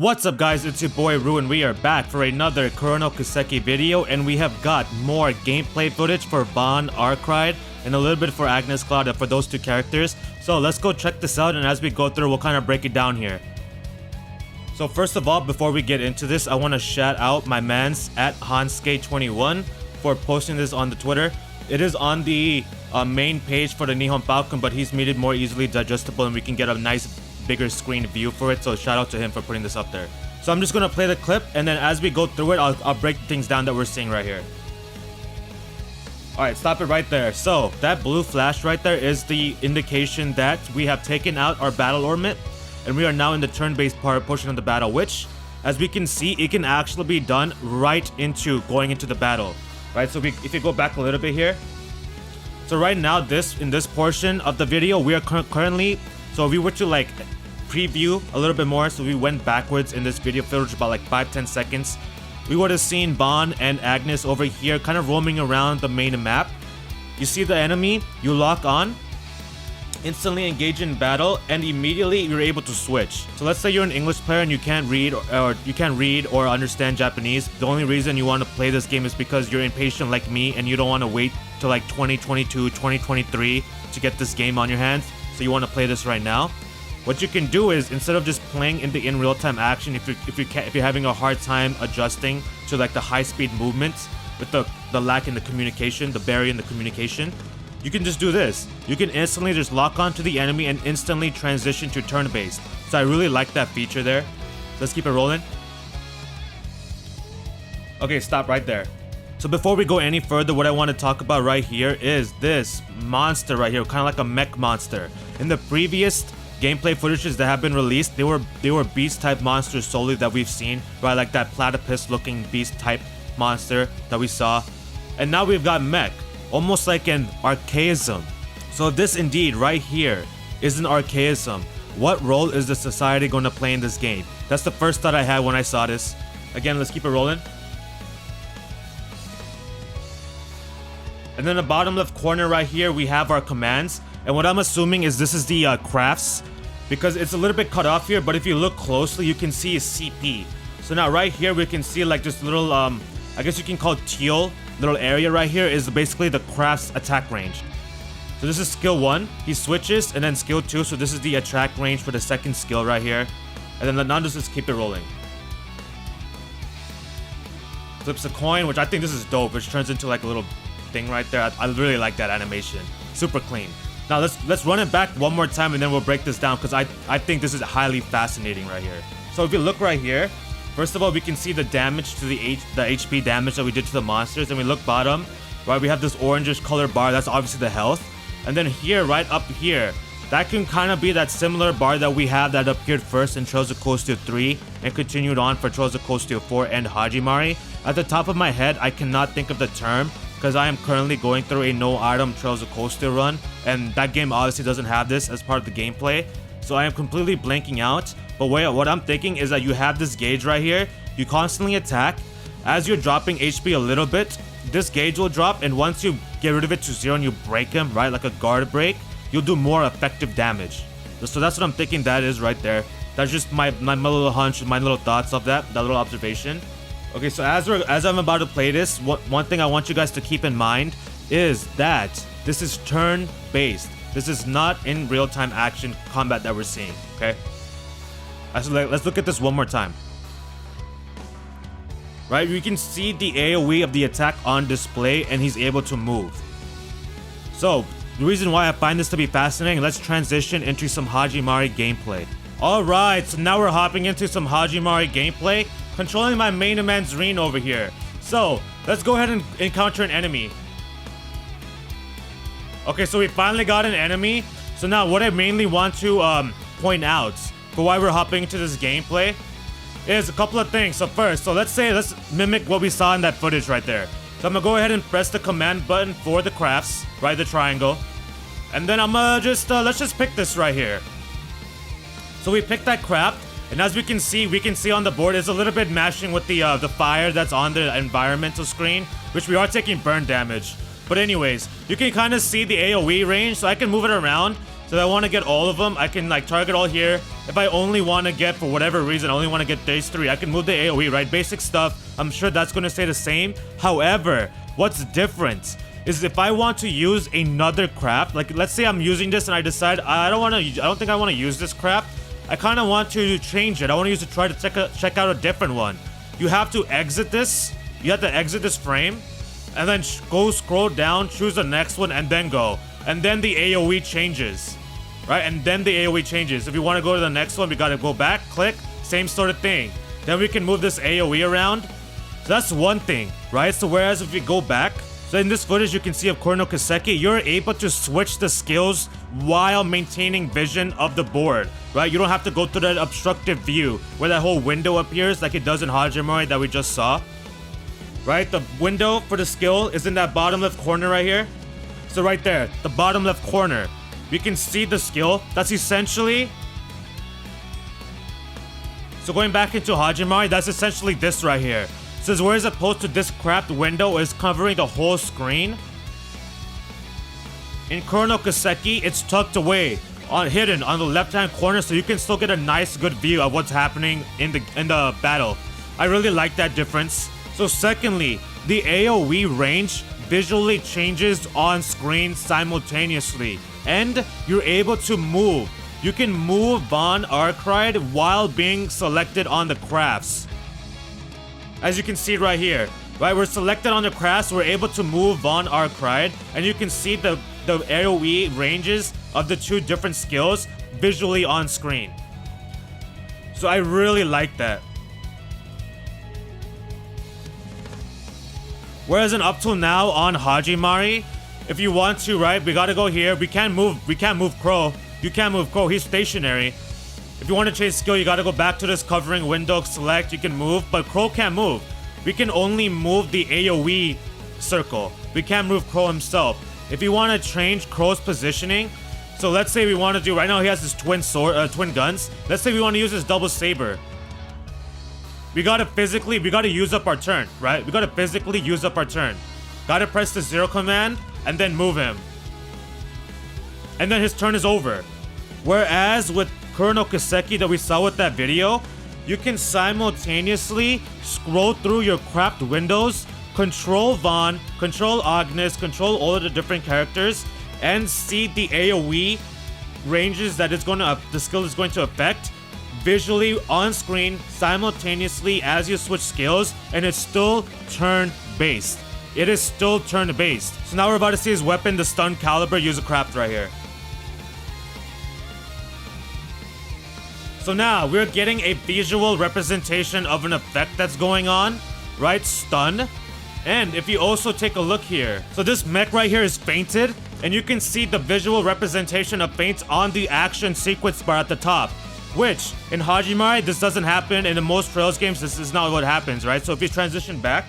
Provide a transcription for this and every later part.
What's up guys, it's your boy Ru and we are back for another Kuro Kiseki video, and we have got more gameplay footage for Ban, Arkride, and a little bit for Agnes Claudel for those two characters. So let's go check this out, and as we go through we'll kind of break it down here. So first of all, before we get into this, I want to shout out my mans at Hansuke21 for posting this on the Twitter. It is on the main page for the Nihon Falcon, but he's made it more easily digestible and we can get a nice bigger screen view for it, so shout out to him for putting this up there. So I'm just gonna play the clip, and then as we go through it, I'll break things down that we're seeing right here. Alright, stop it right there. So that blue flash right there is the indication that we have taken out our battle ornament, and we are now in the turn-based portion of the battle, which, as we can see, it can actually be done right into going into the battle. Right, so if you go back a little bit here. So right now, in this portion of the video, we are currently, so if we were to like preview a little bit more, so we went backwards in this video footage about like 5-10 seconds, we would have seen Ban and Agnes over here kind of roaming around the main map. You see the enemy, you lock on, instantly engage in battle, and immediately you're able to switch. So let's say you're an English player and you can't read or understand Japanese. The only reason you want to play this game is because you're impatient like me and you don't want to wait till like 2022, 2023 to get this game on your hands. So you want to play this right now. What you can do is, instead of just playing in real-time action, if you're having a hard time adjusting to like the high-speed movements with the lack in the communication, the barrier in the communication, you can just do this. You can instantly just lock onto the enemy and instantly transition to turn-based. So I really like that feature there. Let's keep it rolling. Okay, stop right there. So before we go any further, what I want to talk about right here is this monster right here, kind of like a mech monster. In the previous gameplay footages that have been released, they were beast type monsters solely that we've seen, right? Like that platypus looking beast type monster that we saw. And now we've got mech, almost like an archaism. So this indeed right here is an archaism. What role is the society going to play in this game? That's the first thought I had when I saw this. Again, let's keep it rolling. And then the bottom left corner right here, we have our commands. And what I'm assuming is this is the crafts, because it's a little bit cut off here, but if you look closely, you can see a CP. So now right here, we can see like this little, I guess you can call it teal, little area right here is basically the craft's attack range. So this is skill 1, he switches, and then skill 2, so this is the attack range for the second skill right here. And then now just keep it rolling. Flips a coin, which I think this is dope, which turns into like a little thing right there. I really like that animation. Super clean. Now let's run it back one more time and then we'll break this down, because I think this is highly fascinating right here. So if you look right here, first of all, we can see the damage to the HP damage that we did to the monsters. And we look bottom, right, we have this orangish color bar, that's obviously the health. And then here, right up here, that can kind of be that similar bar that we have that appeared first in Trails of Cold Steel 3 and continued on for Trails of Cold Steel 4 and Hajimari. At the top of my head, I cannot think of the term, because I am currently going through a no item Trails of Cold Steel run, and that game obviously doesn't have this as part of the gameplay, so I am completely blanking out. But what I'm thinking is that you have this gauge right here, you constantly attack. As you're dropping HP a little bit, this gauge will drop, and once you get rid of it to 0 and you break him, right, like a guard break, you'll do more effective damage. So that's what I'm thinking that is right there. That's just my little hunch, my little thoughts of that little observation. Okay, so as I'm about to play this, one thing I want you guys to keep in mind is that this is turn-based. This is not in real-time action combat that we're seeing, okay? Let's look at this one more time. Right, we can see the AoE of the attack on display, and he's able to move. So, the reason why I find this to be fascinating, let's transition into some Hajimari gameplay. Alright, so now we're hopping into some Hajimari gameplay, controlling my main man Zreen over here. So, let's go ahead and encounter an enemy. Okay, so we finally got an enemy. So now what I mainly want to point out for why we're hopping into this gameplay is a couple of things. So first, let's mimic what we saw in that footage right there. So I'm gonna go ahead and press the command button for the crafts, right, the triangle. And then I'm gonna let's just pick this right here. So we picked that craft. And as we can see on the board, it's a little bit mashing with the fire that's on the environmental screen, which we are taking burn damage. But anyways, you can kind of see the AoE range, so I can move it around. So if I want to get all of them, I can like target all here. If I only want to get, for whatever reason, I only want to get these 3, I can move the AoE, right? Basic stuff. I'm sure that's going to stay the same. However, what's different is if I want to use another craft, like let's say I'm using this and I decide I don't think I want to use this craft. I kind of want to change it. I want to use it to try to check out a different one. You have to exit this. You have to exit this frame and then go scroll down, choose the next one, and then go. And then the AoE changes, right? And then the AoE changes. If you want to go to the next one, we got to go back, click, same sort of thing. Then we can move this AoE around. So that's one thing, right? So whereas if we go back, so in this footage you can see of Kuro Kiseki, you're able to switch the skills while maintaining vision of the board, right? You don't have to go through that obstructive view where that whole window appears like it does in Hajimori that we just saw. Right, the window for the skill is in that bottom left corner right here. So right there, the bottom left corner, you can see the skill. That's essentially, so going back into Hajimari, that's essentially this right here. So whereas opposed to this craft window is covering the whole screen, in Kuro Kiseki, it's tucked away, hidden on the left hand corner, so you can still get a nice good view of what's happening in the battle. I really like that difference. So secondly, the AoE range visually changes on screen simultaneously, and you're able to move. You can move Von Arkride while being selected on the crafts. As you can see right here, right, we're selected on the crafts, we're able to move Von Arkride, and you can see the AoE ranges of the 2 different skills visually on screen. So I really like that. Whereas up till now on Hajimari, if you want to, right, we gotta go here. We can't move Kuro. You can't move Kuro, he's stationary. If you want to change skill, you gotta go back to this covering window, select, you can move, but Kuro can't move. We can only move the AoE circle. We can't move Kuro himself. If you want to change Kuro's positioning, so let's say we want to do, right now he has his twin guns. Let's say we want to use his double saber. We gotta use up our turn, right? We gotta physically use up our turn. Gotta press the 0 command and then move him. And then his turn is over. Whereas with Kuro Kiseki that we saw with that video, you can simultaneously scroll through your craft windows, control Von, control Agnes, control all of the different characters, and see the AoE ranges that the skill is going to affect visually on screen simultaneously as you switch skills, and it's still turn-based. It is still turn-based. So now we're about to see his weapon, the stun caliber, use a craft right here. So now we're getting a visual representation of an effect that's going on, right? Stun. And if you also take a look here, so this mech right here is fainted, and you can see the visual representation of faints on the action sequence bar at the top. Which, in Hajimari, this doesn't happen. In the most Trails games, this is not what happens, right? So if you transition back.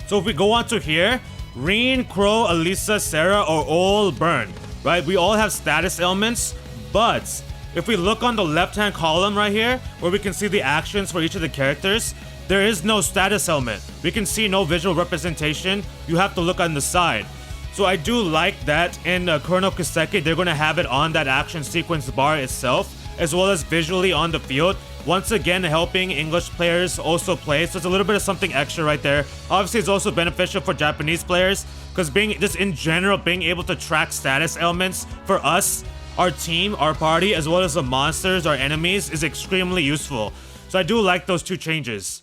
So if we go on to here, Rin, Kuro, Elisa, Sarah are all burned, right? We all have status ailments, but if we look on the left-hand column right here, where we can see the actions for each of the characters, there is no status ailment. We can see no visual representation. You have to look on the side. So I do like that in Kuro Kiseki, they're going to have it on that action sequence bar itself, as well as visually on the field. Once again, helping English players also play, so it's a little bit of something extra right there. Obviously, it's also beneficial for Japanese players, because just in general, being able to track status ailments for us, our team, our party, as well as the monsters, our enemies, is extremely useful. So I do like those 2 changes.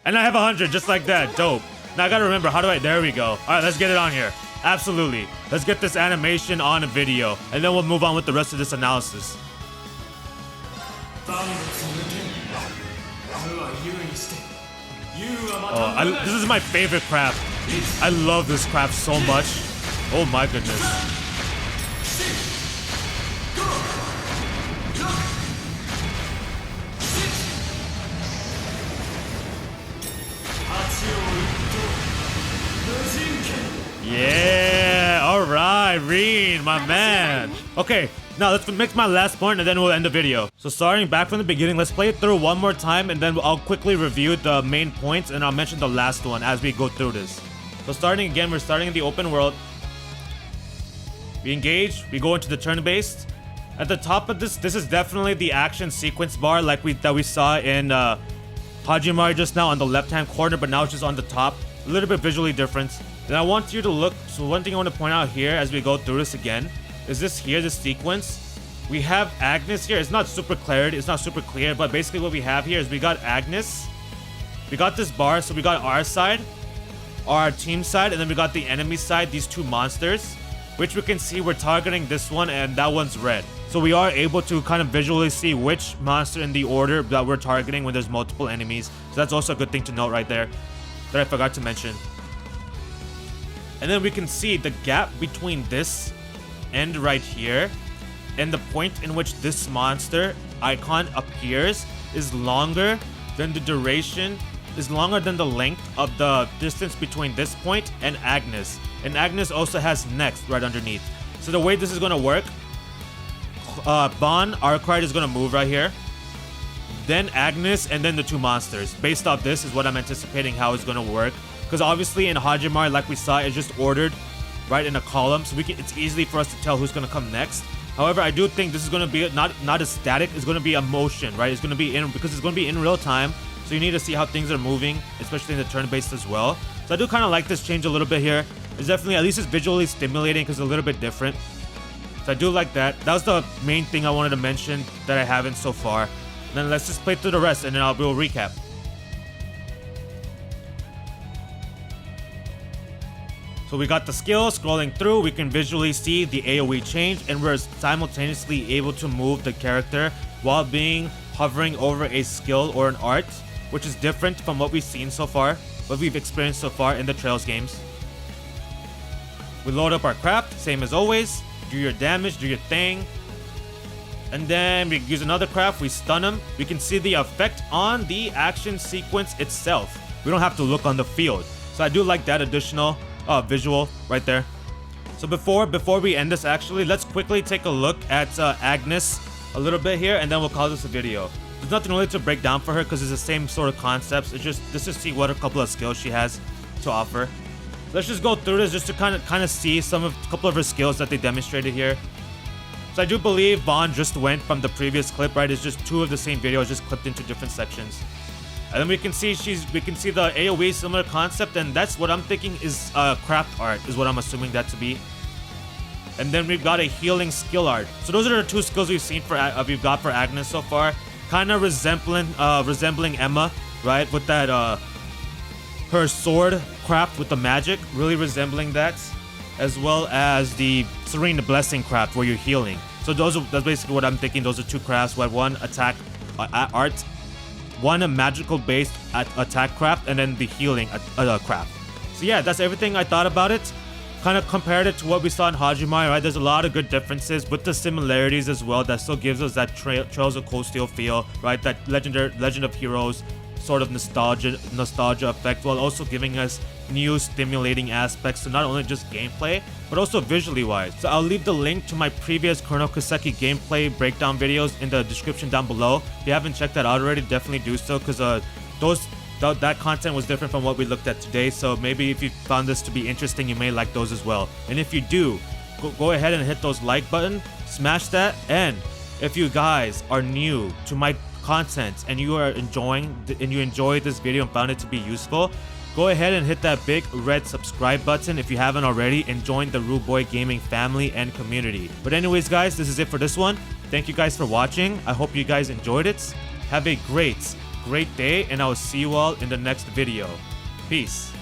And I have 100, just like that. Dope. Now I gotta remember, there we go. Alright, let's get it on here. Absolutely. Let's get this animation on a video, and then we'll move on with the rest of this analysis. Oh, this is my favorite craft. I love this craft so much. Oh my goodness. Yeah, alright, Rin, my man. Okay, now let's make my last point and then we'll end the video. So starting back from the beginning, let's play it through one more time and then I'll quickly review the main points and I'll mention the last one as we go through this. So starting again, we're starting in the open world. We engage, we go into the turn-based. At the top of this is definitely the action sequence bar like that we saw in Hajimari just now on the left-hand corner, but now it's just on the top. A little bit visually different. Then I want you to look, so one thing I want to point out here as we go through this again, is this sequence. We have Agnes here. It's not super clear, but basically what we have here is we got Agnes. We got this bar, so we got our side, our team side, and then we got the enemy side, these two monsters, which we can see we're targeting this one and that one's red. So we are able to kind of visually see which monster in the order that we're targeting when there's multiple enemies. So that's also a good thing to note right there that I forgot to mention. And then we can see the gap between this end right here and the point in which this monster icon appears is longer than the duration, is longer than the length of the distance between this point and Agnes. And Agnes also has next right underneath. So the way this is going to work, Arkride is going to move right here. Then Agnes and then the two monsters. Based off this is what I'm anticipating how it's going to work. Because obviously in Hajimari, like we saw, it's just ordered right in a column. So it's easy for us to tell who's going to come next. However, I do think this is going to be not a static. It's going to be a motion, right? It's going to be because it's going to be in real time. So you need to see how things are moving, especially in the turn-based as well. So I do kind of like this change a little bit here. It's definitely, at least it's visually stimulating because it's a little bit different. So I do like that. That was the main thing I wanted to mention that I haven't so far. And then let's just play through the rest and then we'll recap. So we got the skill scrolling through. We can visually see the AoE change and we're simultaneously able to move the character while hovering over a skill or an art, which is different from what we've seen so far, what we've experienced so far in the Trails games. We load up our craft, same as always. Do your damage, do your thing. And then we use another craft, we stun him. We can see the effect on the action sequence itself. We don't have to look on the field. So I do like that additional visual right there. So before we end this, actually, let's quickly take a look at Agnes a little bit here, and then we'll call this a video. There's nothing really to break down for her because it's the same sort of concepts. It's just to see what a couple of skills she has to offer. Let's just go through this just to kind of see a couple of her skills that they demonstrated here. So I do believe Vaughn just went from the previous clip, right? It's just two of the same videos just clipped into different sections. And then we can see the AoE similar concept, and that's what I'm thinking is craft art, is what I'm assuming that to be. And then we've got a healing skill art. So those are the two skills we've got for Agnes so far. Kind of resembling Emma, right? With that her sword craft with the magic, really resembling that, as well as the Serene Blessing craft where you're healing. So that's basically what I'm thinking. Those are two crafts. We have one attack art, one magical based attack craft, and then the healing craft. So yeah, that's everything I thought about it. Kind of compared it to what we saw in Hajimari, right? There's a lot of good differences with the similarities as well that still gives us that Trails of Cold Steel feel, right? That Legend of Heroes sort of nostalgia effect, while also giving us new stimulating aspects to not only just gameplay but also visually wise. So I'll leave the link to my previous Chrono Kiseki gameplay breakdown videos in the description down below. If you haven't checked that out already, definitely do so, because that content was different from what we looked at today. So maybe if you found this to be interesting, you may like those as well. And if you do, go ahead and hit those like button, smash that. And if you guys are new to my content and you enjoy this video and found it to be useful, go ahead and hit that big red subscribe button if you haven't already, and join the Rude Boy Gaming family and community. But anyways guys, this is it for this one. Thank you guys for watching. I hope you guys enjoyed it. Have a great day, and I will see you all in the next video. Peace.